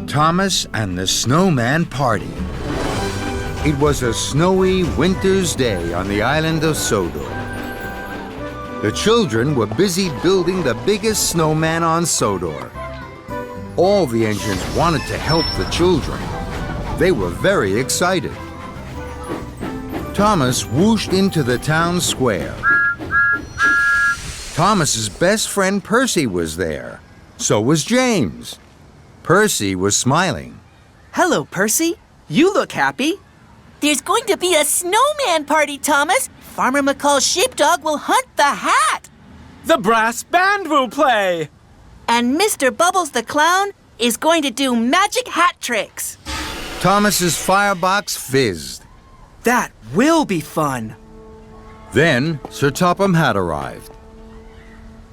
Thomas and the Snowman Party. It was a snowy winter's day on the island of Sodor. The children were busy building the biggest snowman on Sodor. All the engines wanted to help the children. They were very excited. Thomas whooshed into the town square. Thomas's best friend Percy was there. So was James. Percy was smiling. Hello, Percy. You look happy. There's going to be a snowman party, Thomas. Farmer McCall's sheepdog will hunt the hat. The brass band will play. And Mr. Bubbles the clown is going to do magic hat tricks. Thomas's firebox fizzed. That will be fun. Then Sir Topham Hatt arrived.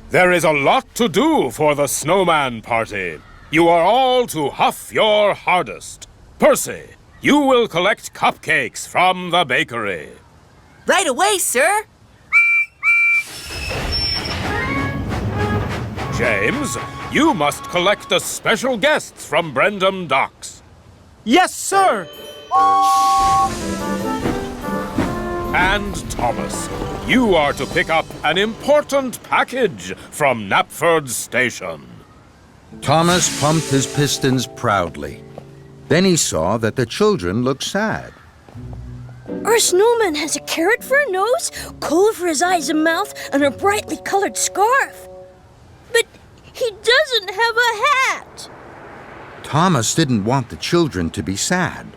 There is a lot to do for the snowman party. You are all to huff your hardest. Percy, you will collect cupcakes from the bakery. Right away, sir. James, you must collect the special guests from Brendam Docks. Yes, sir. And Thomas, you are to pick up an important package from Knapford Station. Thomas pumped his pistons proudly. Then he saw that the children looked sad. Our snowman has a carrot for a nose, coal for his eyes and mouth, and a brightly colored scarf. But he doesn't have a hat. Thomas didn't want the children to be sad.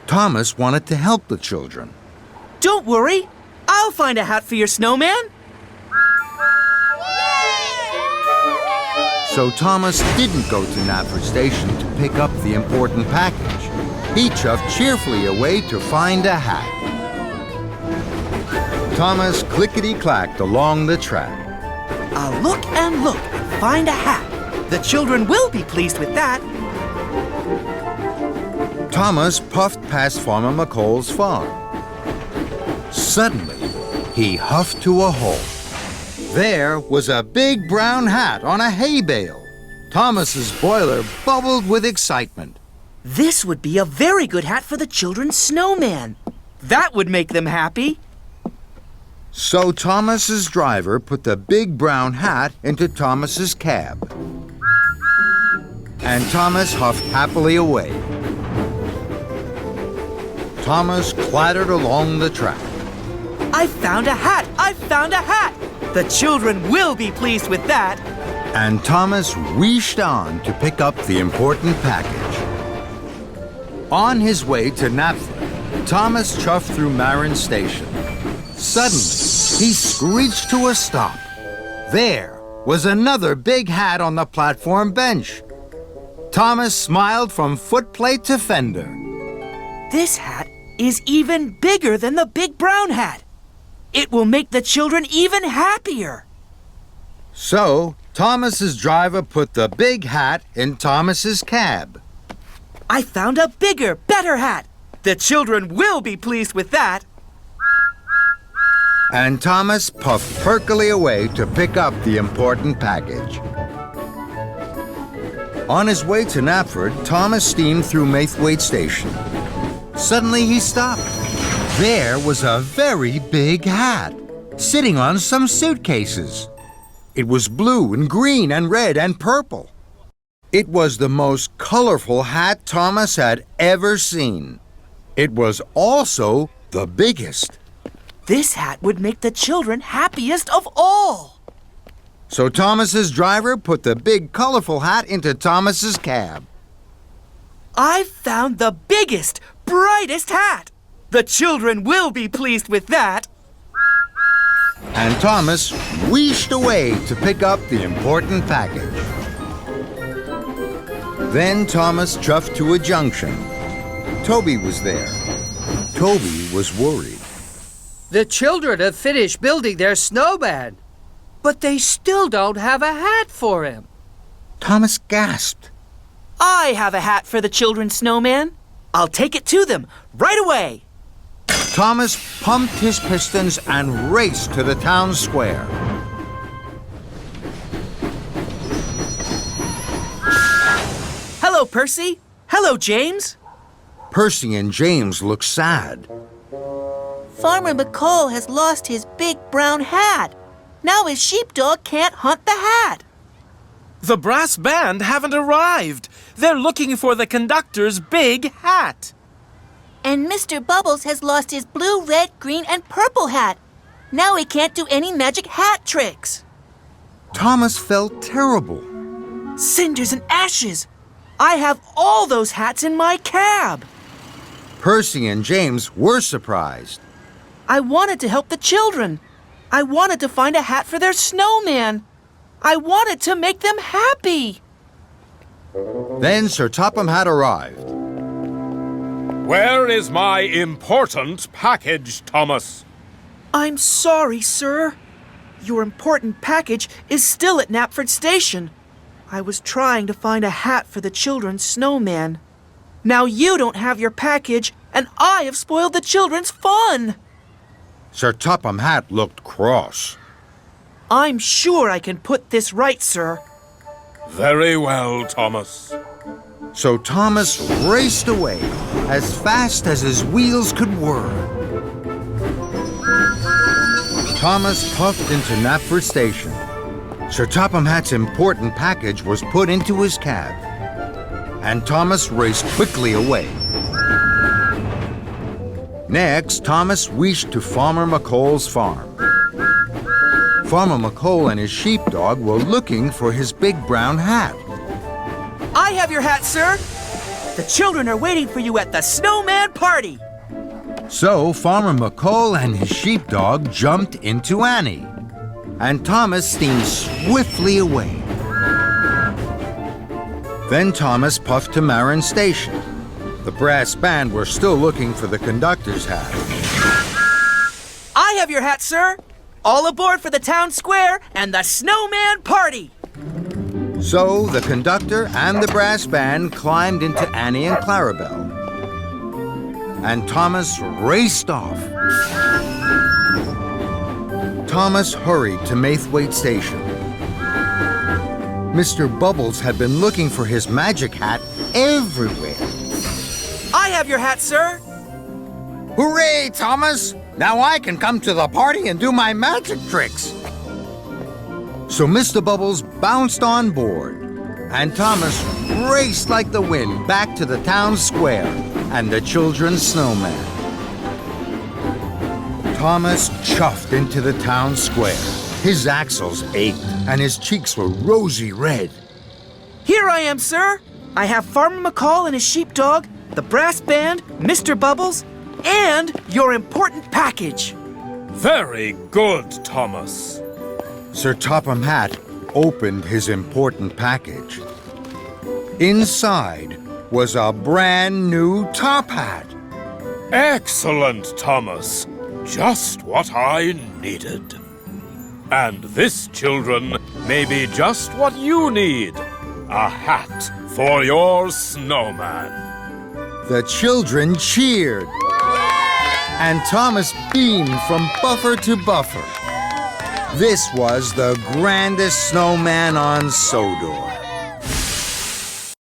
Thomas wanted to help the children. Don't worry. I'll find a hat for your snowman. So Thomas didn't go to Knapford Station to pick up the important package. He chuffed cheerfully away to find a hat. Thomas clickety-clacked along the track. I'll look and look and find a hat. The children will be pleased with that. Thomas puffed past Farmer McCall's farm. Suddenly, he huffed to a halt. There was a big brown hat on a hay bale. Thomas's boiler bubbled with excitement. This would be a very good hat for the children's snowman. That would make them happy. So Thomas's driver put the big brown hat into Thomas's cab. And Thomas huffed happily away. Thomas clattered along the track. I found a hat! I found a hat! The children will be pleased with that. And Thomas wheeshed on to pick up the important package. On his way to Knapford, Thomas chuffed through Marin Station. Suddenly, he screeched to a stop. There was another big hat on the platform bench. Thomas smiled from footplate to fender. This hat is even bigger than the big brown hat. It will make the children even happier. So, Thomas's driver put the big hat in Thomas's cab. I found a bigger, better hat. The children will be pleased with that. And Thomas puffed perkily away to pick up the important package. On his way to Knapford, Thomas steamed through Maithwaite Station. Suddenly he stopped. There was a very big hat, sitting on some suitcases. It was blue and green and red and purple. It was the most colorful hat Thomas had ever seen. It was also the biggest. This hat would make the children happiest of all. So Thomas's driver put the big colorful hat into Thomas's cab. I've found the biggest, brightest hat. The children will be pleased with that. And Thomas wheeshed away to pick up the important package. Then Thomas chuffed to a junction. Toby was there. Toby was worried. The children have finished building their snowman, but they still don't have a hat for him. Thomas gasped. I have a hat for the children's snowman. I'll take it to them right away. Thomas pumped his pistons and raced to the town square. Hello, Hello, Percy. Hello, James. Percy and James looked sad. Farmer McCall has lost his big brown hat. Now his sheepdog can't hunt the hat. The brass band haven't arrived. They're looking for the conductor's big hat. And Mr. Bubbles has lost his blue, red, green, and purple hat. Now he can't do any magic hat tricks. Thomas felt terrible. Cinders and ashes. I have all those hats in my cab. Percy and James were surprised. I wanted to help the children. I wanted to find a hat for their snowman. I wanted to make them happy. Then Sir Topham Hatt arrived. Where is my important package, Thomas? I'm sorry, sir. Your important package is still at Knapford Station. I was trying to find a hat for the children's snowman. Now you don't have your package, and I have spoiled the children's fun. Sir Topham Hatt looked cross. I'm sure I can put this right, sir. Very well, Thomas. So Thomas raced away as fast as his wheels could whir. Thomas puffed into Knapford Station. Sir Topham Hatt's important package was put into his cab, and Thomas raced quickly away. Next, Thomas reached to Farmer McColl's farm. Farmer McColl and his sheepdog were looking for his big brown hat. I have your hat, sir. The children are waiting for you at the snowman party. So Farmer McColl and his sheepdog jumped into Annie, and Thomas steamed swiftly away. Then Thomas puffed to Marin Station. The brass band were still looking for the conductor's hat. I have your hat, sir. All aboard for the town square and the snowman party. So the conductor and the brass band climbed into Annie and Clarabelle, and Thomas raced off. Thomas hurried to Maithwaite Station. Mr. Bubbles had been looking for his magic hat everywhere. I have your hat, sir. Hooray, Thomas! Now I can come to the party and do my magic tricks. So Mr. Bubbles bounced on board, and Thomas raced like the wind back to the town square and the children's snowman. Thomas chuffed into the town square. His axles ached, and his cheeks were rosy red. Here I am, sir. I have Farmer McCall and his sheepdog, the brass band, Mr. Bubbles, and your important package. Very good, Thomas. Sir Topham Hatt opened his important package. Inside was a brand new top hat. Excellent, Thomas. Just what I needed. And this, children, may be just what you need. A hat for your snowman. The children cheered, and Thomas beamed from buffer to buffer. This was the grandest snowman on Sodor.